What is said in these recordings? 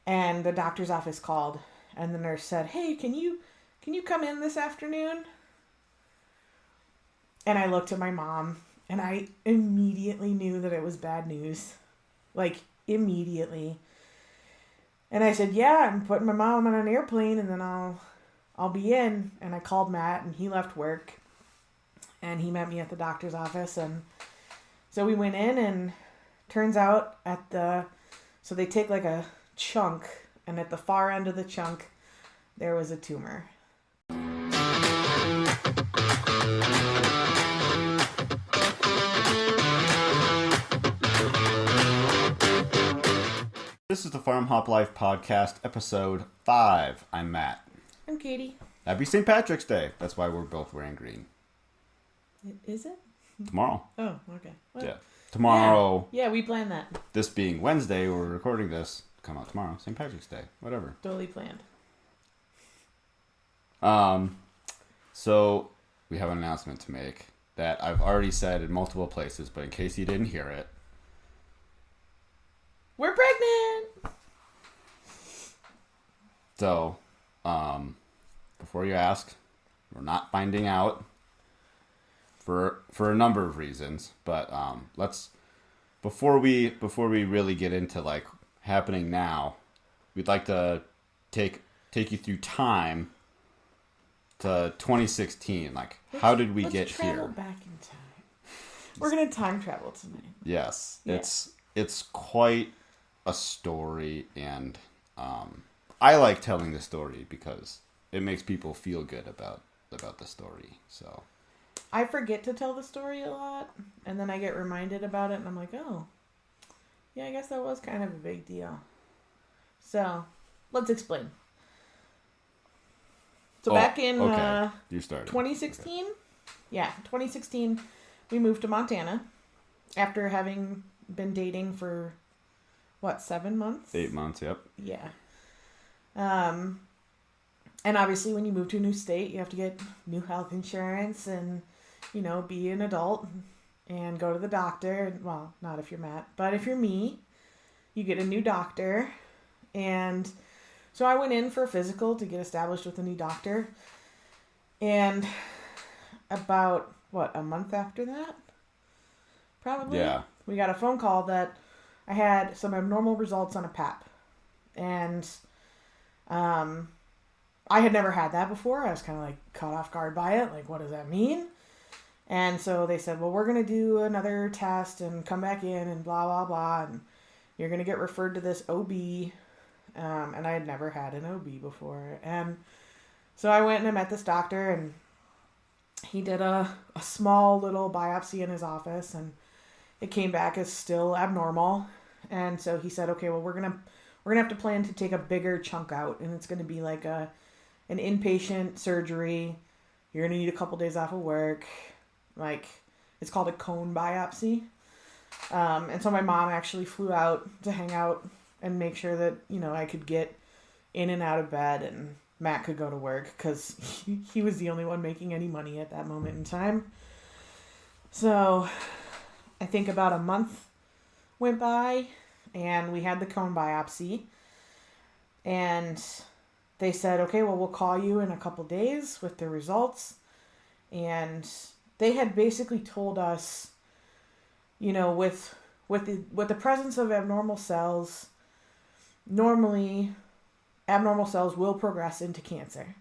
And the doctor's office called, and the nurse said, "Hey, can you come in this afternoon?" And I looked at my mom, and I immediately knew that it was bad news. Like, immediately. And I said, "Yeah, I'm putting my mom on an airplane, and then I'll be in." And I called Matt, and he left work, and he met me at the doctor's office, and so we went in, and turns out so they take like a chunk, and at the far end of the chunk, there was a tumor. This is the FarmHopLife Podcast, episode 5. I'm Matt. I'm Katie. Happy St. Patrick's Day. That's why we're both wearing green. Is it? Tomorrow. Oh, okay. Well, yeah. Tomorrow. Yeah, we planned that. This being Wednesday, we're recording this. Come out tomorrow. St. Patrick's Day. Whatever. Totally planned. So, we have an announcement to make that I've already said in multiple places, but in case you didn't hear it. We're pregnant! So, before you ask, we're not finding out for a number of reasons, but let's before we really get into like happening now, we'd like to take you through time to 2016. Like, how did we get here? Let's travel back in time. We're gonna time travel tonight. Yes, yeah. It's quite a story, and I like telling the story because it makes people feel good about the story. So I forget to tell the story a lot, and then I get reminded about it, and I'm like, oh, yeah, I guess that was kind of a big deal. So let's explain. So back in you started. 2016, okay. Yeah, 2016, we moved to Montana after having been dating for 7 months? 8 months, yep. Yeah. And obviously when you move to a new state, you have to get new health insurance and, be an adult and go to the doctor. Well, not if you're Matt, but if you're me, you get a new doctor. And so I went in for a physical to get established with a new doctor. And about, a month after that? Probably? Yeah. We got a phone call that I had some abnormal results on a pap. And I had never had that before. I was kind of like caught off guard by it. Like, what does that mean? And so they said, well, we're going to do another test and come back in and blah, blah, blah. And you're going to get referred to this OB. And I had never had an OB before. And so I went and I met this doctor, and he did a small little biopsy in his office, and it came back as still abnormal. And so he said, okay, well, we're gonna have to plan to take a bigger chunk out, and it's gonna be like an inpatient surgery. You're gonna need a couple days off of work. Like, it's called a cone biopsy. And so my mom actually flew out to hang out and make sure that, I could get in and out of bed, and Matt could go to work because he was the only one making any money at that moment in time. So I think about a month went by, and we had the cone biopsy, and they said, okay, well, we'll call you in a couple days with the results. And they had basically told us, with the presence of abnormal cells, normally abnormal cells will progress into cancer.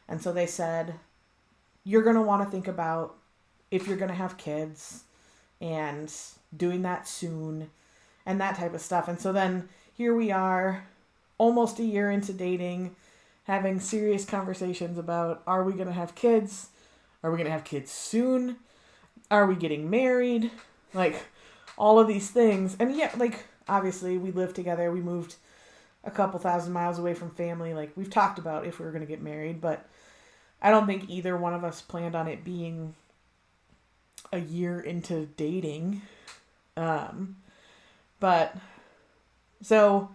And so they said, you're going to want to think about if you're going to have kids and doing that soon and that type of stuff. And so then here we are, almost a year into dating, having serious conversations about, are we going to have kids? Are we going to have kids soon? Are we getting married? Like, all of these things. And yeah, like, obviously we live together. We moved a couple thousand miles away from family. Like, we've talked about if we were going to get married, but I don't think either one of us planned on it being a year into dating. But so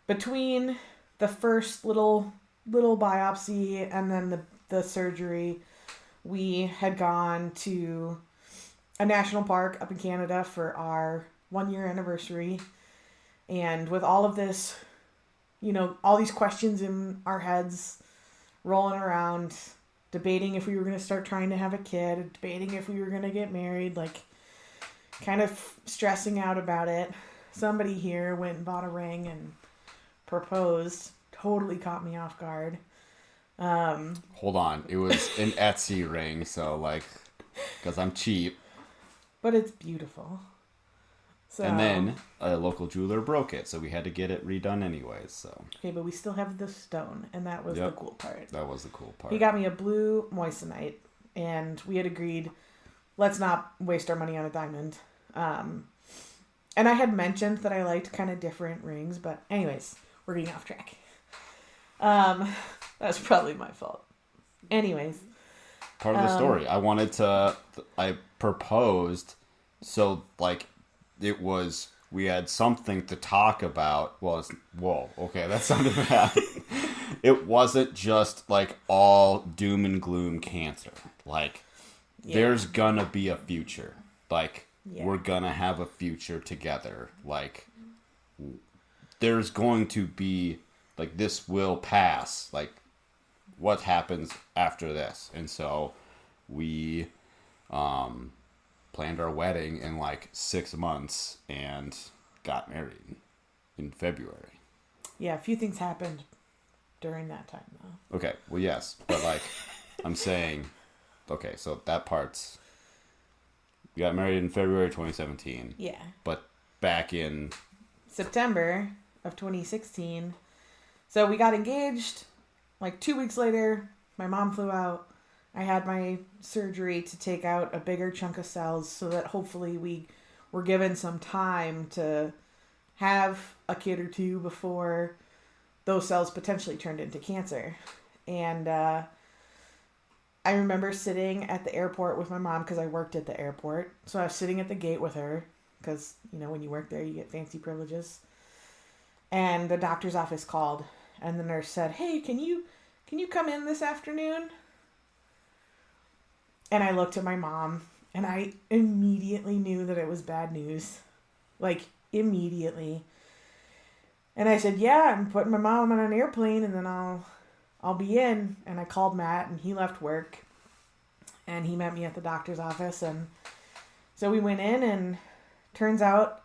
between the first little biopsy and then the surgery, we had gone to a national park up in Canada for our 1-year anniversary. And with all of this all these questions in our heads rolling around, debating if we were going to start trying to have a kid, debating if we were going to get married, like kind of stressing out about it. Somebody here went and bought a ring and proposed. Totally caught me off guard. Hold on. It was an Etsy ring, so like, because I'm cheap. But it's beautiful. So, and then a local jeweler broke it, so we had to get it redone anyways. So okay, but we still have the stone, and that was the cool part. That was the cool part. He got me a blue moissanite, and we had agreed, let's not waste our money on a diamond. And I had mentioned that I liked kind of different rings, but anyways, we're getting off track. That's probably my fault. Anyways. Part of the story. I proposed, so like we had something to talk about. Whoa, okay, that sounded bad. It wasn't just like all doom and gloom cancer. Like, there's gonna be a future. Like, we're gonna have a future together. Like, there's going to be, like, this will pass. Like, what happens after this? And so we planned our wedding in like 6 months and got married in February. Yeah, a few things happened during that time though. Okay, well, yes, but like I'm saying, okay, so that part's, we got married in February 2017. Yeah. But back in September of 2016. So we got engaged. Like 2 weeks later, my mom flew out. I had my surgery to take out a bigger chunk of cells so that hopefully we were given some time to have a kid or two before those cells potentially turned into cancer. And I remember sitting at the airport with my mom because I worked at the airport. So I was sitting at the gate with her because, when you work there, you get fancy privileges. And the doctor's office called. And the nurse said, "Hey, can you come in this afternoon?" And I looked at my mom, and I immediately knew that it was bad news. Like, immediately. And I said, "Yeah, I'm putting my mom on an airplane, and then I'll be in." And I called Matt, and he left work. And he met me at the doctor's office, and so we went in, and turns out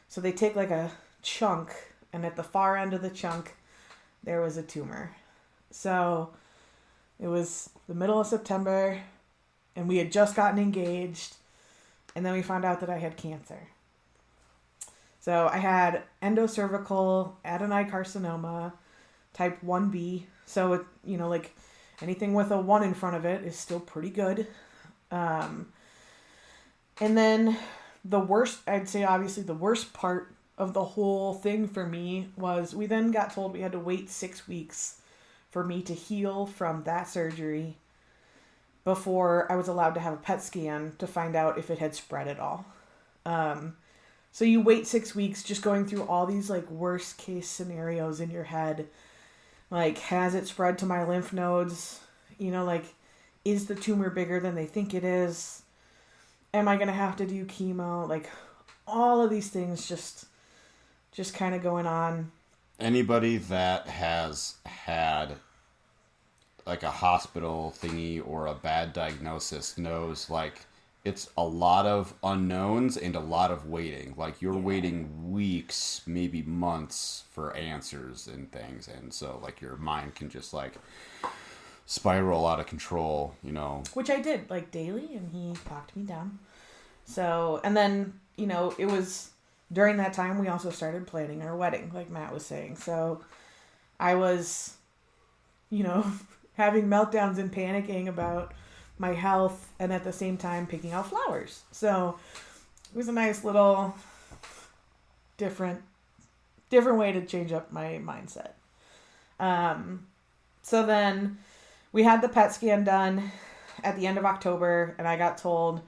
so they take like a chunk, and at the far end of the chunk, there was a tumor. So it was the middle of September, and we had just gotten engaged, and then we found out that I had cancer. So I had endocervical adenocarcinoma type 1B. So, it, like anything with a 1 in front of it is still pretty good. And then I'd say obviously the worst part of the whole thing for me was we then got told we had to wait 6 weeks for me to heal from that surgery before I was allowed to have a PET scan to find out if it had spread at all. So you wait 6 weeks just going through all these like worst case scenarios in your head. Like, has it spread to my lymph nodes? Like, is the tumor bigger than they think it is? Am I going to have to do chemo? Like, all of these things just kind of going on. Anybody that has had like a hospital thingy or a bad diagnosis knows, like, it's a lot of unknowns and a lot of waiting. Like, you're waiting weeks, maybe months for answers and things. And so, like, your mind can just, like, spiral out of control, Which I did, like, daily, and he talked me down. So, and then, it was during that time we also started planning our wedding, like Matt was saying. So I was, having meltdowns and panicking about my health, and at the same time picking out flowers. So it was a nice little different way to change up my mindset. So then we had the PET scan done at the end of October, and I got told,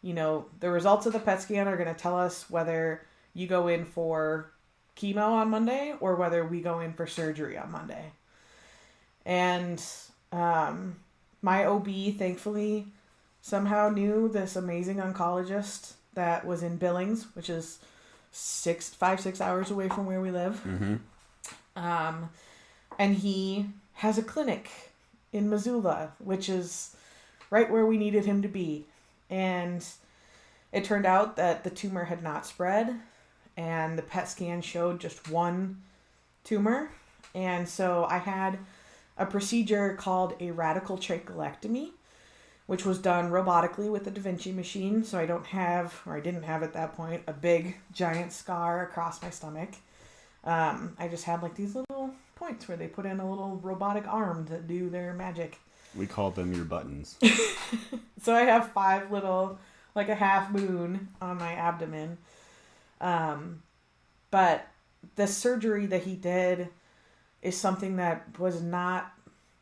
the results of the PET scan are going to tell us whether you go in for chemo on Monday or whether we go in for surgery on Monday. And my OB, thankfully, somehow knew this amazing oncologist that was in Billings, which is 6 hours away from where we live. Mm-hmm. And he has a clinic in Missoula, which is right where we needed him to be. And it turned out that the tumor had not spread, and the PET scan showed just one tumor. And so I had a procedure called a radical trachelectomy, which was done robotically with the Da Vinci machine. So I didn't have at that point, a big giant scar across my stomach. I just had like these little points where they put in a little robotic arm to do their magic. We called them your buttons. So I have 5 little, like a half moon on my abdomen. But the surgery that he did is something that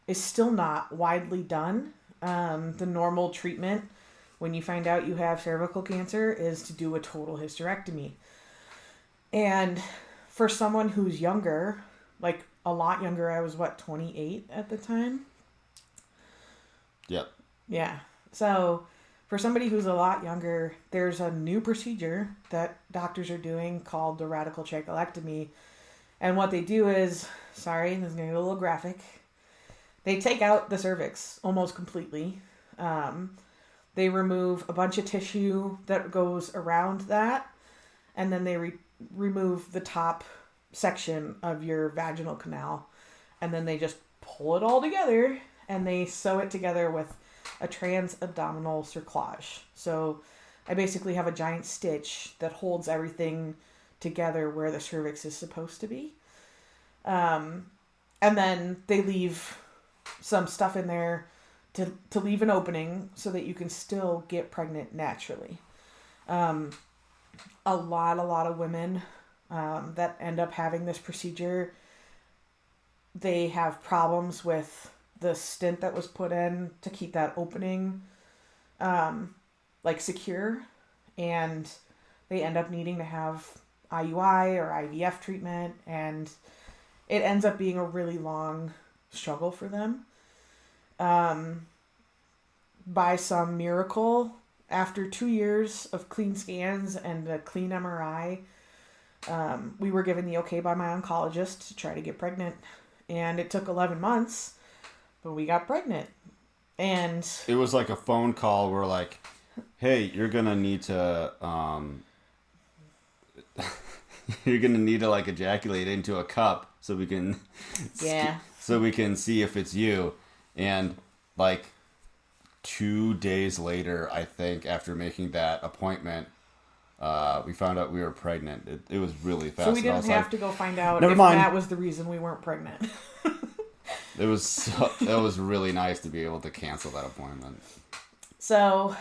is still not widely done. The normal treatment when you find out you have cervical cancer is to do a total hysterectomy. And for someone who's younger, like a lot younger, I was 28 at the time? Yep. Yeah. So for somebody who's a lot younger, there's a new procedure that doctors are doing called the radical trachelectomy. And what they do is, sorry, this is going to get a little graphic. They take out the cervix almost completely. They remove a bunch of tissue that goes around that. And then they remove the top section of your vaginal canal. And then they just pull it all together and they sew it together with a trans-abdominal cerclage. So I basically have a giant stitch that holds everything together where the cervix is supposed to be. And then they leave some stuff in there to leave an opening so that you can still get pregnant naturally. A lot of women that end up having this procedure, they have problems with the stent that was put in to keep that opening secure, and they end up needing to have IUI or IVF treatment, and it ends up being a really long struggle for them. By some miracle, after 2 years of clean scans and a clean MRI, we were given the okay by my oncologist to try to get pregnant. And it took 11 months, but we got pregnant. And it was like a phone call where like, hey, you're going to need to like ejaculate into a cup so we can see if it's you. And like 2 days later, I think, after making that appointment, we found out we were pregnant. It was really fast. So we didn't have to go find out if that was the reason we weren't pregnant. It was really nice to be able to cancel that appointment. So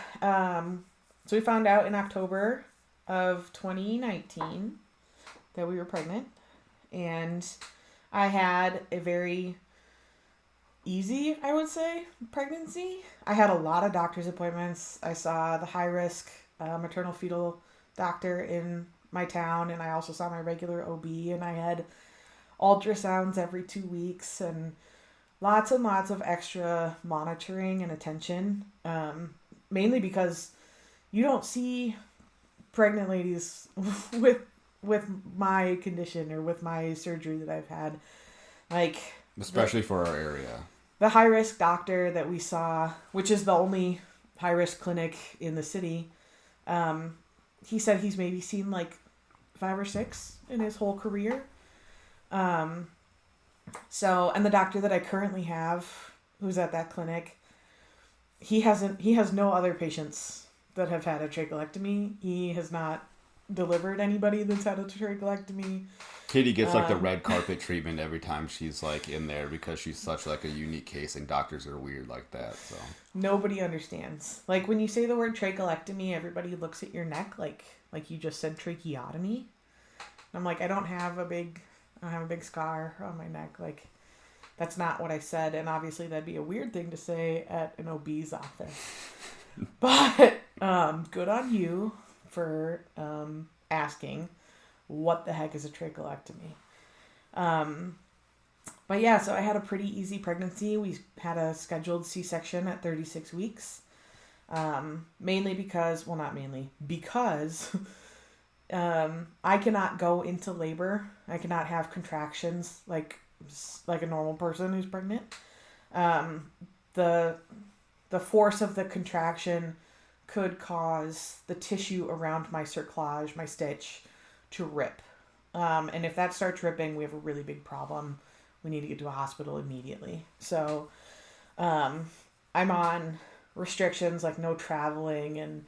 we found out in October of 2019 that we were pregnant, and I had a very easy, I would say, pregnancy. I had a lot of doctor's appointments. I saw the high-risk maternal fetal doctor in my town, and I also saw my regular OB, and I had ultrasounds every 2 weeks, and lots and lots of extra monitoring and attention, mainly because you don't see pregnant ladies with my condition or with my surgery that I've had. Like, especially for our area. The high-risk doctor that we saw, which is the only high-risk clinic in the city, he said he's maybe seen like 5 or 6 in his whole career. And the doctor that I currently have, who's at that clinic, he has no other patients that have had a trachelectomy. He has not delivered anybody that's had a trachelectomy. Katie gets like the red carpet treatment every time she's like in there because she's such like a unique case, and doctors are weird like that. So nobody understands. Like when you say the word trachelectomy, everybody looks at your neck like you just said tracheotomy. I'm like, I don't have a big scar on my neck. Like, that's not what I said, and obviously that'd be a weird thing to say at an OB's office. But good on you for asking what the heck is a trachelectomy. But yeah, so I had a pretty easy pregnancy. We had a scheduled C-section at 36 weeks. Because I cannot go into labor. I cannot have contractions like a normal person who's pregnant. The force of the contraction could cause the tissue around my cerclage, my stitch, to rip. And if that starts ripping, we have a really big problem. We need to get to a hospital immediately. So I'm on restrictions like no traveling and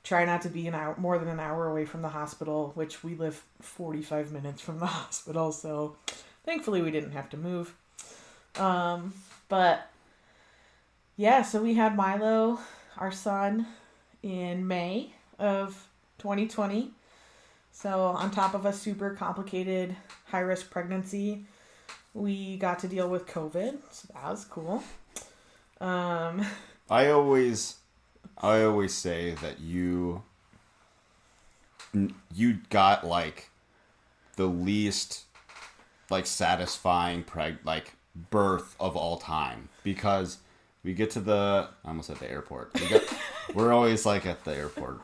try not to be more than an hour away from the hospital, which we live 45 minutes from the hospital. So thankfully we didn't have to move. But yeah, so we had Milo, our son, in May of 2020. So on top of a super complicated high-risk pregnancy, we got to deal with COVID. So that was cool. I always say that you got like the least like satisfying birth of all time, because we get to I almost at the airport. We're always like at the airport.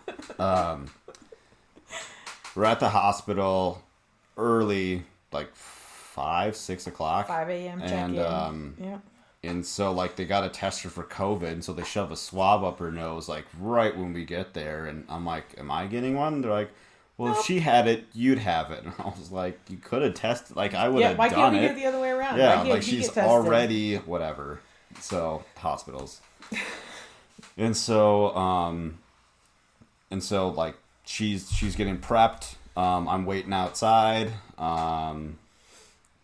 We're at the hospital early, like 5-6 o'clock. 5 a.m. check-in. Yeah. And so, like, they got to test her for COVID, and so they shove a swab up her nose, like, right when we get there. And I'm like, am I getting one? They're like, well, nope. If she had it, you'd have it. And I was like, you could have tested. Like, I would have done it. Why can't we do it the other way around? Yeah, like, she's already, whatever. So, hospitals. And so, like, she's getting prepped. I'm waiting outside.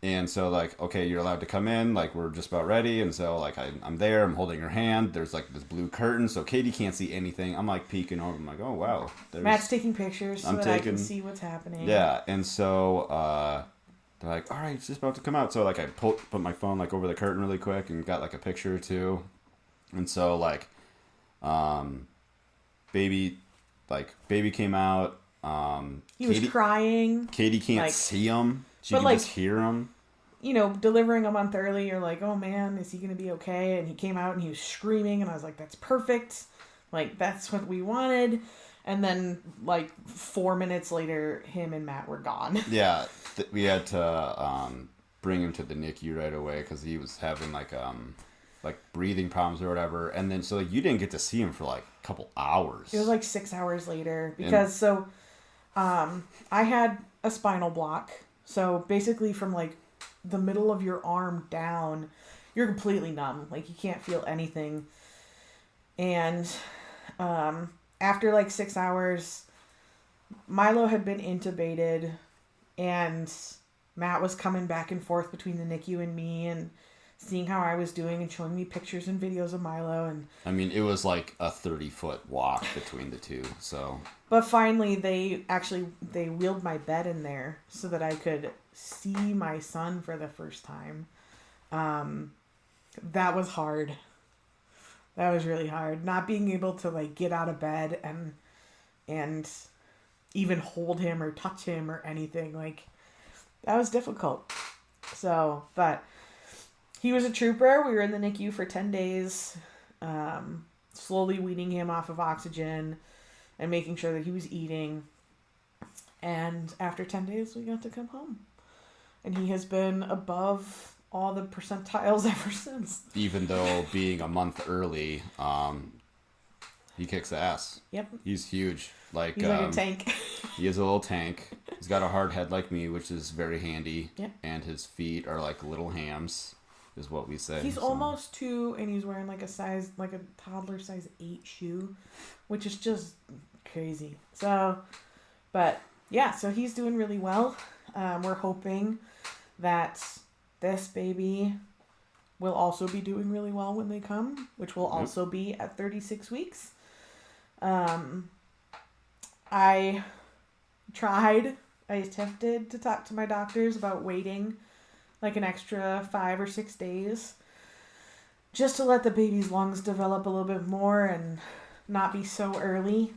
And so, like, okay, you're allowed to come in. Like, we're just about ready. And so, like, I'm there. I'm holding her hand. There's, like, this blue curtain. So, Katie can't see anything. I'm, like, peeking over. I'm like, oh, wow. Matt's taking pictures so that I can see what's happening. Yeah. And so, they're like, all right, it's just about to come out. So, like, I put my phone, like, over the curtain really quick and got, like, a picture or two. And so, like, baby came out. He was crying. Katie can't see him. She can just hear him. You know, delivering a month early, you're like, oh man, is he going to be okay? And he came out and he was screaming, and I was like, that's perfect. Like, that's what we wanted. And then, like, 4 minutes later, him and Matt were gone. Yeah, we had to bring him to the NICU right away because he was having, like breathing problems or whatever. And then, so, like, you didn't get to see him for, like, a couple hours. It was, like, 6 hours later. Because, I had a spinal block. So basically from like the middle of your arm down, you're completely numb. Like you can't feel anything. And after like 6 hours, Milo had been intubated and Matt was coming back and forth between the NICU and me and seeing how I was doing and showing me pictures and videos of Milo. And I mean, it was like a 30-foot walk between the two, so... But finally, they wheeled my bed in there so that I could see my son for the first time. That was hard. That was really hard. Not being able to, like, get out of bed and even hold him or touch him or anything. Like, that was difficult. So, but... He was a trooper. We were in the NICU for 10 days, slowly weaning him off of oxygen and making sure that he was eating. And after 10 days, we got to come home. And he has been above all the percentiles ever since. Even though being a month early, he kicks ass. Yep. He's huge. He's like a tank. He is a little tank. He's got a hard head like me, which is very handy. Yep. And his feet are like little hams. Is what we say. He's almost 2, and he's wearing like a toddler size 8 shoe, which is just crazy. So, but yeah, so he's doing really well. We're hoping that this baby will also be doing really well when they come, which will also be at 36 weeks. I attempted to talk to my doctors about waiting like an extra 5 or 6 days just to let the baby's lungs develop a little bit more and not be so early.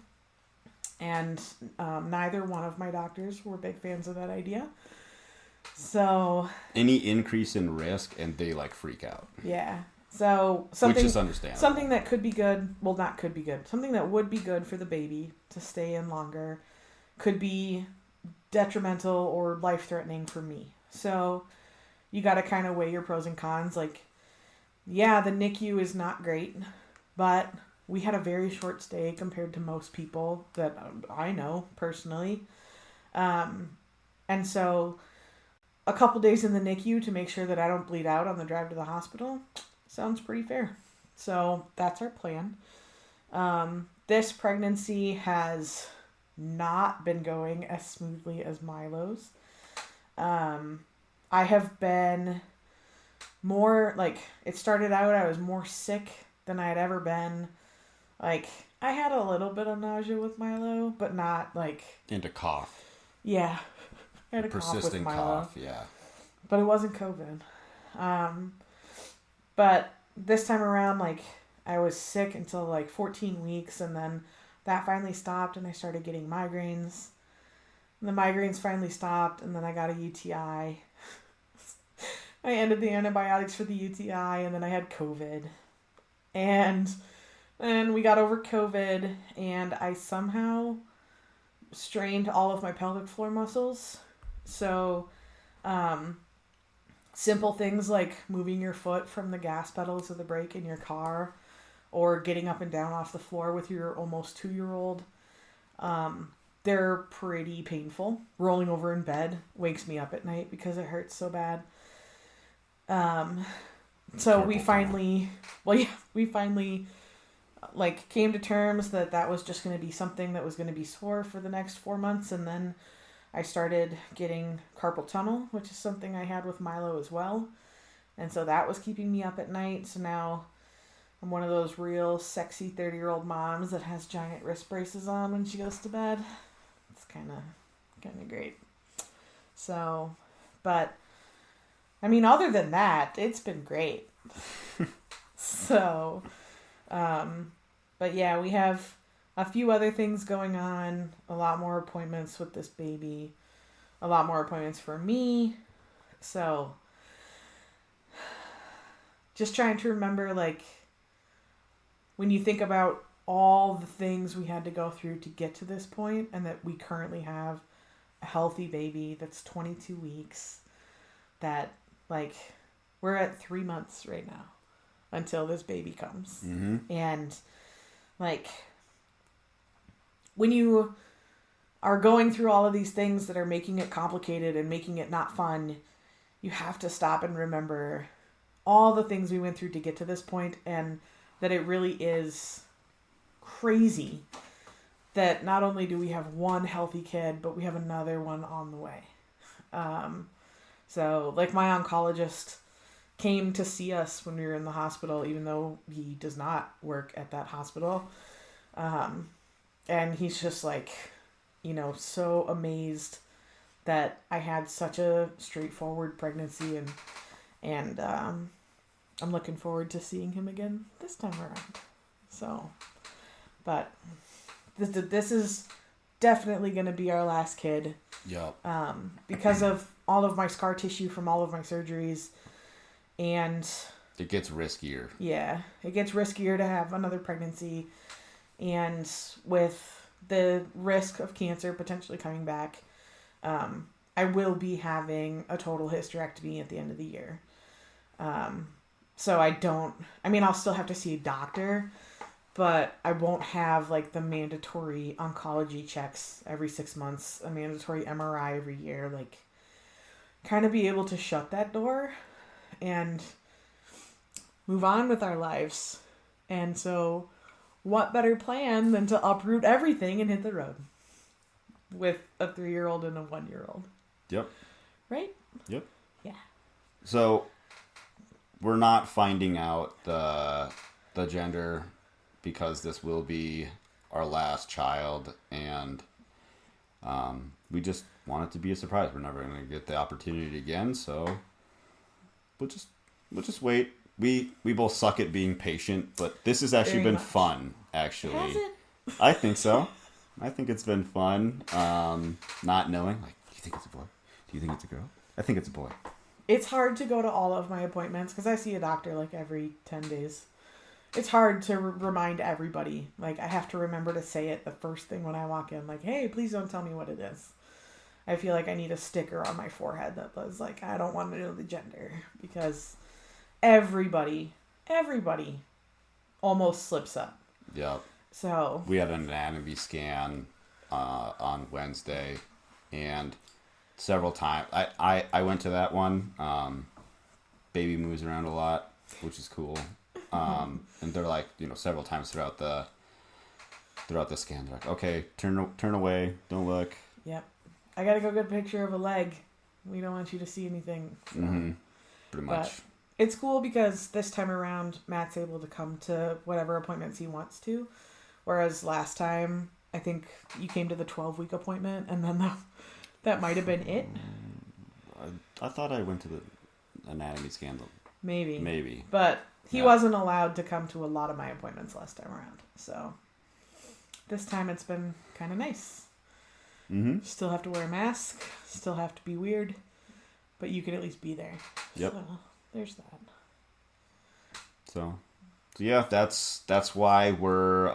And neither one of my doctors were big fans of that idea. So any increase in risk and they like freak out. Yeah. So something, which is understandable. Something that could be good, well, not could be good, something that would be good for the baby to stay in longer could be detrimental or life-threatening for me. So you got to kind of weigh your pros and cons. Like, yeah, the NICU is not great, but we had a very short stay compared to most people that I know personally. And so a couple days in the NICU to make sure that I don't bleed out on the drive to the hospital sounds pretty fair. So that's our plan. This pregnancy has not been going as smoothly as Milo's. I have been more, like, it started out, I was more sick than I had ever been. Like, I had a little bit of nausea with Milo, but not, like... And a cough. Yeah. I had a persistent cough with Milo. cough, yeah. But it wasn't COVID. But this time around, like, I was sick until, like, 14 weeks, and then that finally stopped, and I started getting migraines. And the migraines finally stopped, and then I got a UTI. I ended the antibiotics for the UTI, and then I had COVID. And then we got over COVID, and I somehow strained all of my pelvic floor muscles. So, simple things like moving your foot from the gas pedal to the brake in your car, or getting up and down off the floor with your almost 2-year-old, they're pretty painful. Rolling over in bed wakes me up at night because it hurts so bad. So we finally, like, came to terms that that was just going to be something that was going to be sore for the next 4 months. And then I started getting carpal tunnel, which is something I had with Milo as well. And so that was keeping me up at night. So now I'm one of those real sexy 30-year-old moms that has giant wrist braces on when she goes to bed. It's kind of great. So, but I mean, other than that, it's been great. So, but yeah, we have a few other things going on, a lot more appointments with this baby, a lot more appointments for me. So, just trying to remember, like, when you think about all the things we had to go through to get to this point, and that we currently have a healthy baby that's 22 weeks, that, like, we're at 3 months right now until this baby comes. Mm-hmm. And, like, when you are going through all of these things that are making it complicated and making it not fun, you have to stop and remember all the things we went through to get to this point, and that it really is crazy that not only do we have one healthy kid, but we have another one on the way. So, like, my oncologist came to see us when we were in the hospital, even though he does not work at that hospital. And he's just, like, you know, so amazed that I had such a straightforward pregnancy, and I'm looking forward to seeing him again this time around. So, but this is definitely going to be our last kid. Yep. Because of all of my scar tissue from all of my surgeries, and it gets riskier. Yeah, it gets riskier to have another pregnancy, and with the risk of cancer potentially coming back, I will be having a total hysterectomy at the end of the year. So I'll still have to see a doctor, but I won't have, like, the mandatory oncology checks every 6 months, a mandatory MRI every year, like, kind of be able to shut that door and move on with our lives. And so what better plan than to uproot everything and hit the road with a 3-year-old and a 1-year-old. Yep. Right? Yep. Yeah. So we're not finding out the gender because this will be our last child, and we just want it to be a surprise. We're never going to get the opportunity again, so we'll just wait. We both suck at being patient, but this has actually been fun, actually. Has it? I think so. I think it's been fun, not knowing, like, do you think it's a boy? Do you think it's a girl? I think it's a boy. It's hard to go to all of my appointments because I see a doctor, like, every 10 days. it's hard to remind everybody. Like, I have to remember to say it the first thing when I walk in. Like, hey, please don't tell me what it is. I feel like I need a sticker on my forehead that was like, I don't want to know the gender. Because everybody almost slips up. Yep. So. We had an anatomy scan on Wednesday. And several times. I went to that one. Baby moves around a lot, which is cool. And they're like, several times throughout the scan, they're like, okay, turn away, don't look. Yep. I gotta go get a picture of a leg. We don't want you to see anything. So. Mm-hmm. Pretty much. But it's cool because this time around, Matt's able to come to whatever appointments he wants to. Whereas last time, I think you came to the 12-week appointment, and then that might have been it. I thought I went to the anatomy scan. Maybe. But he wasn't allowed to come to a lot of my appointments last time around. So this time it's been kind of nice. Mm-hmm. Still have to wear a mask. Still have to be weird. But you can at least be there. Yep. So there's that. So yeah, that's why we're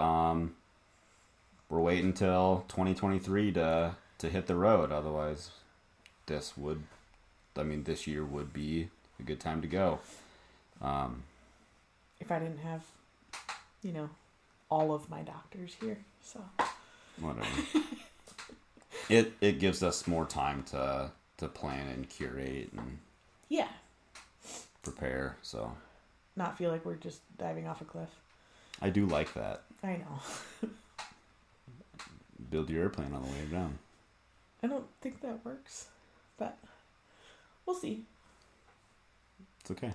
waiting until 2023 to hit the road. Otherwise, this year would be a good time to go. If I didn't have, all of my doctors here, so. Whatever. It gives us more time to plan and curate and prepare. So. Not feel like we're just diving off a cliff. I do like that. I know. Build your airplane on the way down. I don't think that works, but we'll see. It's okay.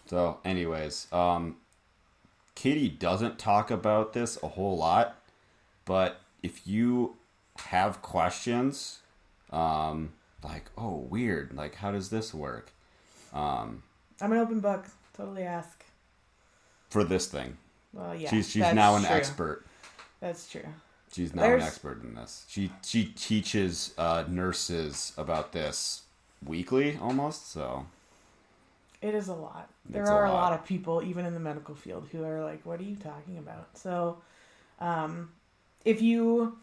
So, anyways, Katie doesn't talk about this a whole lot, but if you have questions, like, oh, weird, like, how does this work? I'm an open book. Totally ask. For this thing. Well, yeah. She's now an expert. That's true. She's now an expert in this. She teaches nurses about this weekly, almost, so. It is a lot. There are a lot of people, even in the medical field, who are like, what are you talking about? So, if you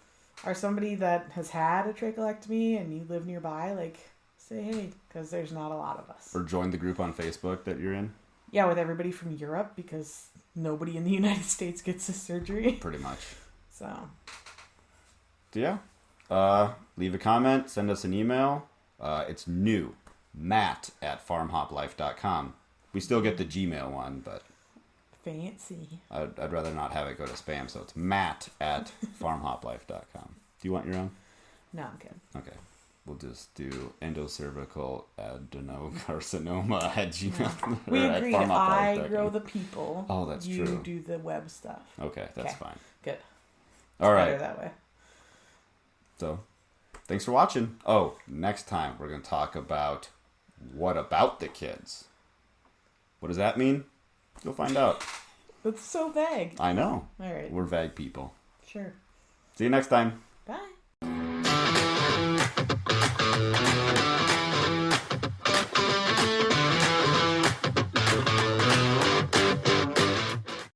are somebody that has had a trachelectomy and you live nearby, like, say hey, because there's not a lot of us. Or join the group on Facebook that you're in. Yeah, with everybody from Europe, because nobody in the United States gets this surgery. Pretty much. So yeah. Leave a comment, send us an email. It's new. Matt@FarmHopLife.com. We still get the Gmail one, but fancy. I'd rather not have it go to spam, so it's Matt@FarmHopLife.com. Do you want your own? No, I'm good. Okay. We'll just do endocervical adenocarcinoma at Gmail. We agreed. I grow the people. Oh, that's true. You do the web stuff. Okay, that's fine. Good. All right. Better that way. So, thanks for watching. Oh, next time we're going to talk about what about the kids? What does that mean? You'll find out. That's so vague. I know. All right. We're vague people. Sure. See you next time. Bye.